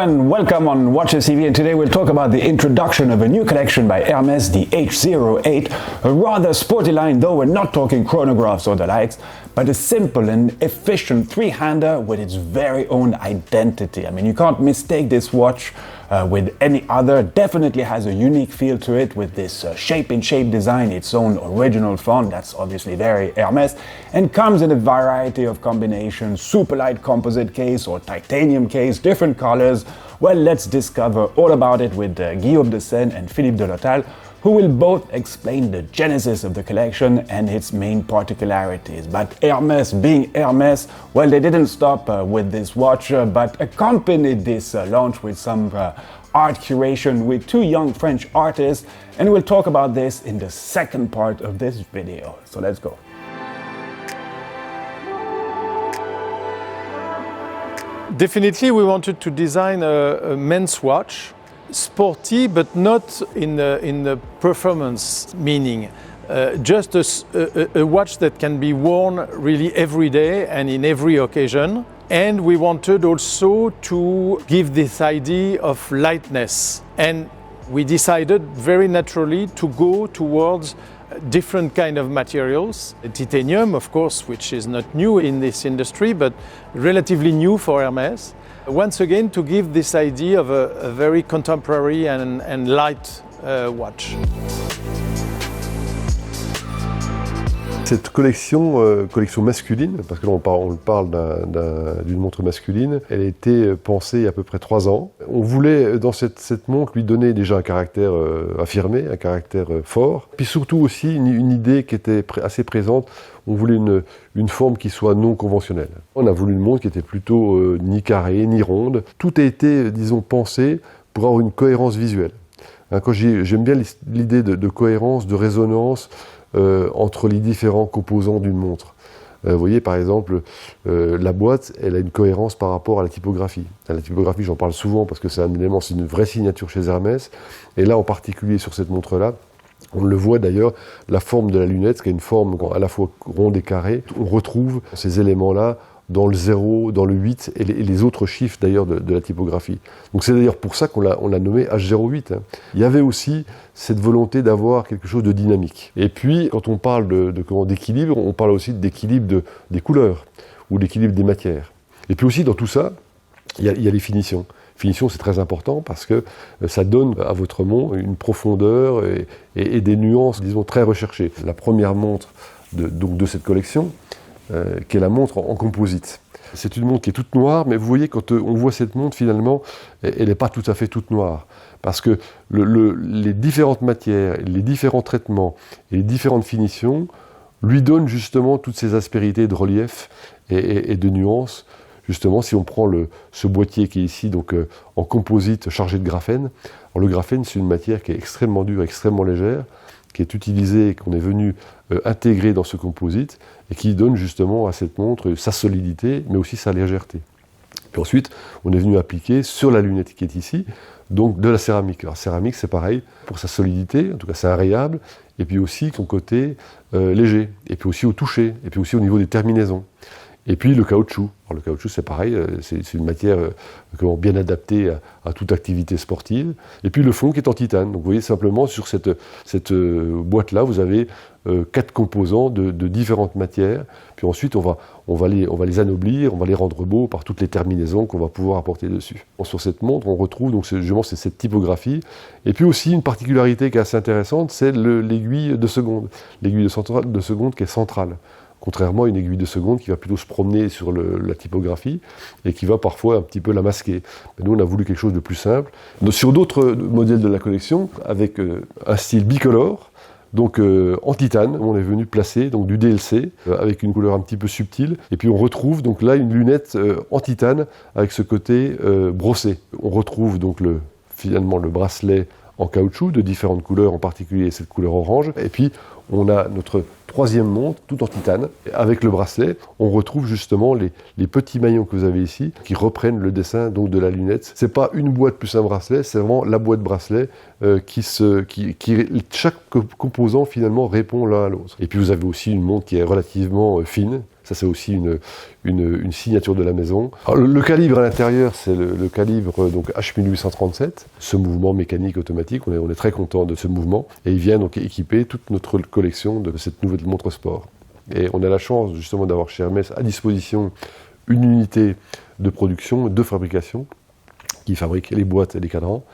everyone, welcome on Watches TV, and today we'll talk about the introduction of a new collection by Hermès, the H08, a rather sporty line, though we're not talking chronographs or the likes, but a simple and efficient three-hander with its very own identity. I mean, you can't mistake this watch with any other. Definitely has a unique feel to it with this shape-in-shape design, its own original font, that's obviously very Hermès, and comes in a variety of combinations, super light composite case or titanium case, different colors. Well, let's discover all about it with Guillaume de Seine and Philippe de L'Hotal, who will both explain the genesis of the collection and its main particularities. But Hermès being Hermès, well, they didn't stop with this watch, but accompanied this launch with some art curation with two young French artists, and we'll talk about this in the second part of this video. So let's go. Definitely we wanted to design a men's watch, sporty but not in the performance meaning. Just a watch that can be worn really every day and in every occasion. And we wanted also to give this idea of lightness. And we decided very naturally to go towards different kind of materials. Titanium, of course, which is not new in this industry, but relatively new for Hermès. Once again, to give this idea of a very contemporary and light watch. Cette collection masculine, parce que là on parle d'une montre masculine, elle a été pensée il y a à peu près 3 ans. On voulait dans cette montre lui donner déjà un caractère affirmé, un caractère fort, puis surtout aussi une idée qui était assez présente. On voulait une forme qui soit non conventionnelle. On a voulu une montre qui était plutôt ni carrée, ni ronde. Tout a été, disons, pensé pour avoir une cohérence visuelle. J'aime bien l'idée de cohérence, de résonance, entre les différents composants d'une montre. Vous voyez par exemple, la boîte, elle a une cohérence par rapport à la typographie. La typographie, j'en parle souvent parce que c'est un élément, c'est une vraie signature chez Hermès. Et là, en particulier sur cette montre-là, on le voit d'ailleurs, la forme de la lunette, qui a une forme à la fois ronde et carrée. On retrouve ces éléments-là dans le 0, dans le 8 et les autres chiffres d'ailleurs de la typographie. Donc c'est d'ailleurs pour ça qu'on l'a nommé H08. Il y avait aussi cette volonté d'avoir quelque chose de dynamique. Et puis quand on parle d'équilibre, on parle aussi d'équilibre des couleurs ou d'équilibre des matières. Et puis aussi dans tout ça, il y a les finitions. Finition, c'est très important parce que ça donne à votre montre une profondeur et des nuances, disons, très recherchées. La première montre de cette collection, qui est la montre en composite. C'est une montre qui est toute noire, mais vous voyez, quand on voit cette montre, finalement, elle n'est pas tout à fait toute noire. Parce que les différentes matières, les différents traitements et les différentes finitions lui donnent justement toutes ces aspérités de relief et de nuances. Justement, si on prend ce boîtier qui est ici, donc en composite chargé de graphène. Alors, le graphène, c'est une matière qui est extrêmement dure, extrêmement légère, qui est utilisée, qu'on est venu intégrer dans ce composite, et qui donne justement à cette montre sa solidité, mais aussi sa légèreté. Puis ensuite, on est venu appliquer sur la lunette qui est ici, donc de la céramique. Alors céramique, c'est pareil, pour sa solidité, en tout cas c'est invariable, et puis aussi son côté léger, et puis aussi au toucher, et puis aussi au niveau des terminaisons. Et puis le caoutchouc. Alors, le caoutchouc, c'est pareil, c'est une matière bien adaptée à toute activité sportive. Et puis le fond qui est en titane. Donc vous voyez simplement sur cette boîte-là, vous avez 4 composants de différentes matières. Puis ensuite, on va les anoblir, on va les rendre beaux par toutes les terminaisons qu'on va pouvoir apporter dessus. Sur cette montre, on retrouve donc justement cette typographie. Et puis aussi une particularité qui est assez intéressante, c'est l'aiguille de seconde. L'aiguille de seconde qui est centrale. Contrairement à une aiguille de seconde qui va plutôt se promener sur la typographie et qui va parfois un petit peu la masquer. Mais nous, on a voulu quelque chose de plus simple. Sur d'autres modèles de la collection, avec un style bicolore, donc en titane, on est venu placer donc, du DLC avec une couleur un petit peu subtile. Et puis on retrouve donc là une lunette en titane avec ce côté brossé. On retrouve donc finalement le bracelet en caoutchouc de différentes couleurs, en particulier cette couleur orange. Et puis on a notre troisième montre, tout en titane. Avec le bracelet, on retrouve justement les petits maillons que vous avez ici, qui reprennent le dessin donc, de la lunette. C'est pas une boîte plus un bracelet, c'est vraiment la boîte bracelet chaque composant finalement répond l'un à l'autre. Et puis vous avez aussi une montre qui est relativement fine. Ça, c'est aussi une signature de la maison. Alors, le calibre à l'intérieur, c'est le calibre donc H1837. Ce mouvement mécanique automatique, on est très content de ce mouvement. Et il vient donc équiper toute notre collection de cette nouvelle montre sport. Et on a la chance justement d'avoir chez Hermès à disposition une unité de production, de fabrication, qui fabrique les boîtes et les cadrans.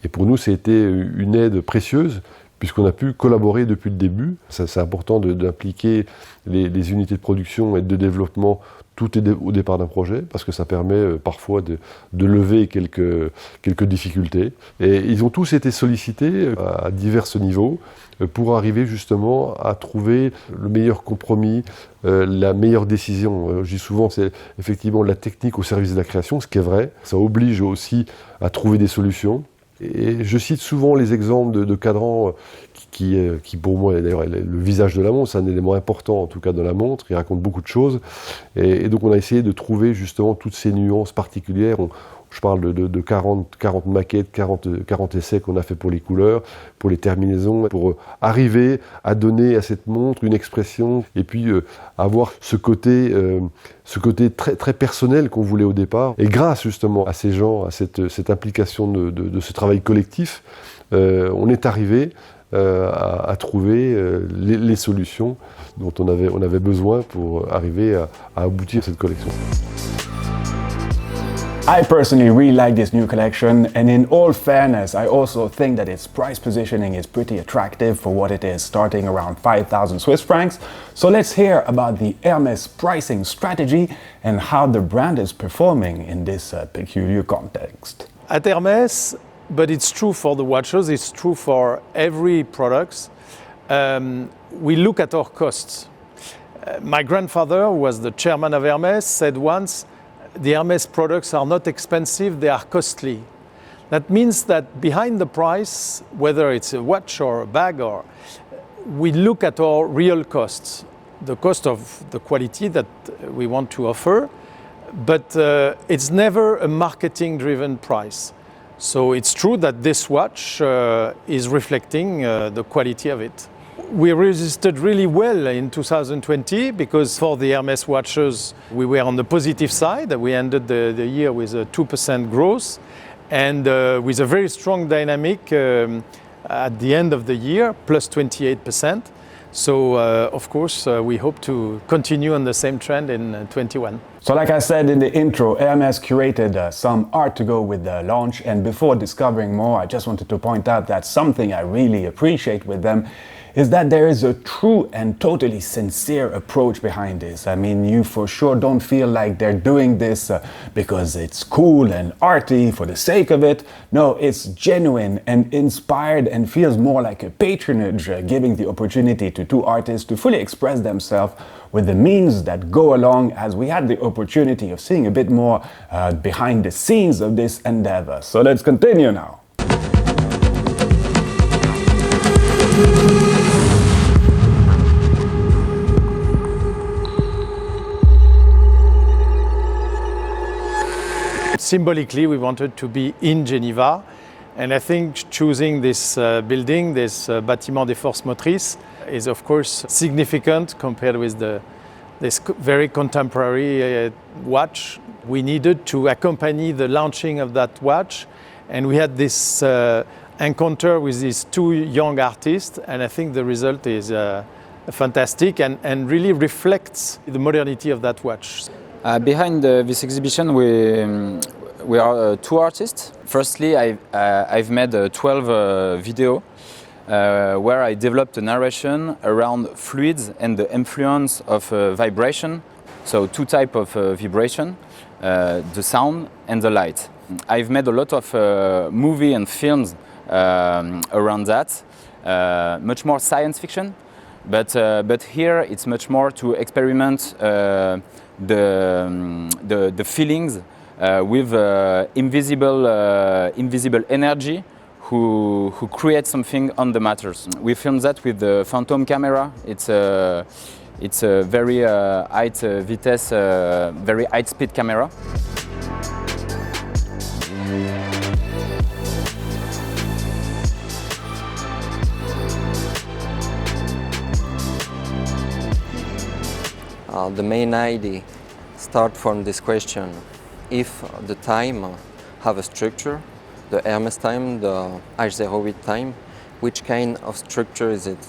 Et pour nous, c'était une aide précieuse, puisqu'on a pu collaborer depuis le début. C'est important d'impliquer les unités de production et de développement tout est au départ d'un projet, parce que ça permet parfois de lever quelques difficultés. Et ils ont tous été sollicités à divers niveaux pour arriver justement à trouver le meilleur compromis, la meilleure décision. Je dis souvent, c'est effectivement la technique au service de la création, ce qui est vrai. Ça oblige aussi à trouver des solutions. Et je cite souvent les exemples de cadrans qui pour moi, d'ailleurs, le visage de la montre, c'est un élément important, en tout cas, dans la montre. Il raconte beaucoup de choses. Et donc, on a essayé de trouver, justement, toutes ces nuances particulières. Je parle de 40 maquettes, 40 essais qu'on a fait pour les couleurs, pour les terminaisons, pour arriver à donner à cette montre une expression et puis avoir ce côté très, très personnel qu'on voulait au départ. Et grâce justement à ces gens, à cette implication de ce travail collectif, on est arrivé à trouver les solutions dont on avait besoin pour arriver à aboutir à cette collection. I personally really like this new collection, and in all fairness, I also think that its price positioning is pretty attractive for what it is, starting around 5,000 Swiss francs. So let's hear about the Hermès pricing strategy and how the brand is performing in this peculiar context. At Hermès, but it's true for the watches, it's true for every product, we look at our costs. My grandfather, who was the chairman of Hermès, said once, the Hermès products are not expensive, they are costly. That means that behind the price, whether it's a watch or a bag, we look at our real costs, the cost of the quality that we want to offer, but it's never a marketing-driven price. So it's true that this watch is reflecting the quality of it. We resisted really well in 2020 because for the Hermès watches, we were on the positive side. We ended the year with a 2% growth and with a very strong dynamic at the end of the year, plus 28%. So, of course, we hope to continue on the same trend in 21. So like I said in the intro, Hermès curated some art to go with the launch, and before discovering more, I just wanted to point out that something I really appreciate with them is that there is a true and totally sincere approach behind this. I mean, you for sure don't feel like they're doing this because it's cool and arty for the sake of it. No, it's genuine and inspired and feels more like a patronage, giving the opportunity to two artists to fully express themselves with the means that go along, as we had the opportunity of seeing a bit more behind the scenes of this endeavor. So let's continue now. Symbolically, we wanted to be in Geneva, and I think choosing this building, this Bâtiment des Forces Motrices, is of course significant compared with this very contemporary watch. We needed to accompany the launching of that watch, and we had this encounter with these two young artists, and I think the result is fantastic and really reflects the modernity of that watch. Behind this exhibition, we are two artists. Firstly, I've made 12 video where I developed a narration around fluids and the influence of vibration. So two types of vibration, the sound and the light. I've made a lot of movie and films around that, much more science fiction, but here it's much more to experiment the feelings with invisible energy who create something on the matters. We filmed that with the Phantom camera. It's a very high vitesse, very high speed camera. The main idea starts from this question. If the time have a structure, the Hermes time, the H08 time, which kind of structure is it?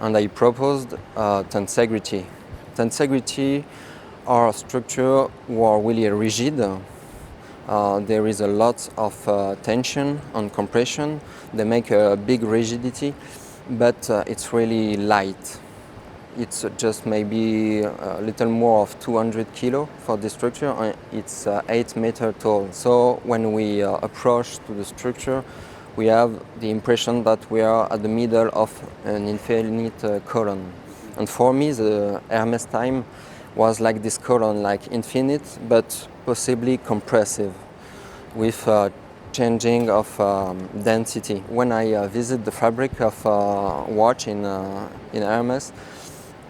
And I proposed tensegrity. Tensegrity are structure who are really rigid. There is a lot of tension and compression. They make a big rigidity, but it's really light. It's just maybe a little more of 200 kilo for the structure, and it's 8 meters tall. So when we approach to the structure, we have the impression that we are at the middle of an infinite column. And for me, the Hermes time was like this column, like infinite, but possibly compressive, with changing of density. When I visit the fabric of watch in Hermes,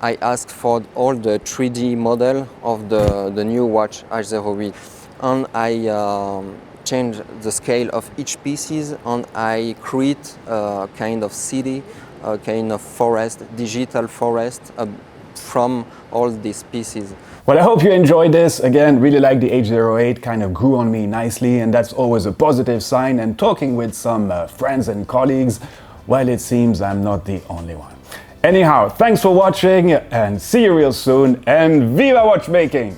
I asked for all the 3D model of the new watch H08, and I change the scale of each pieces, and I create a kind of city, a kind of forest, digital forest from all these pieces. Well, I hope you enjoyed this. Again, really like the H08, kind of grew on me nicely, and that's always a positive sign. And talking with some friends and colleagues, well, it seems I'm not the only one. Anyhow, thanks for watching, and see you real soon, and viva watchmaking!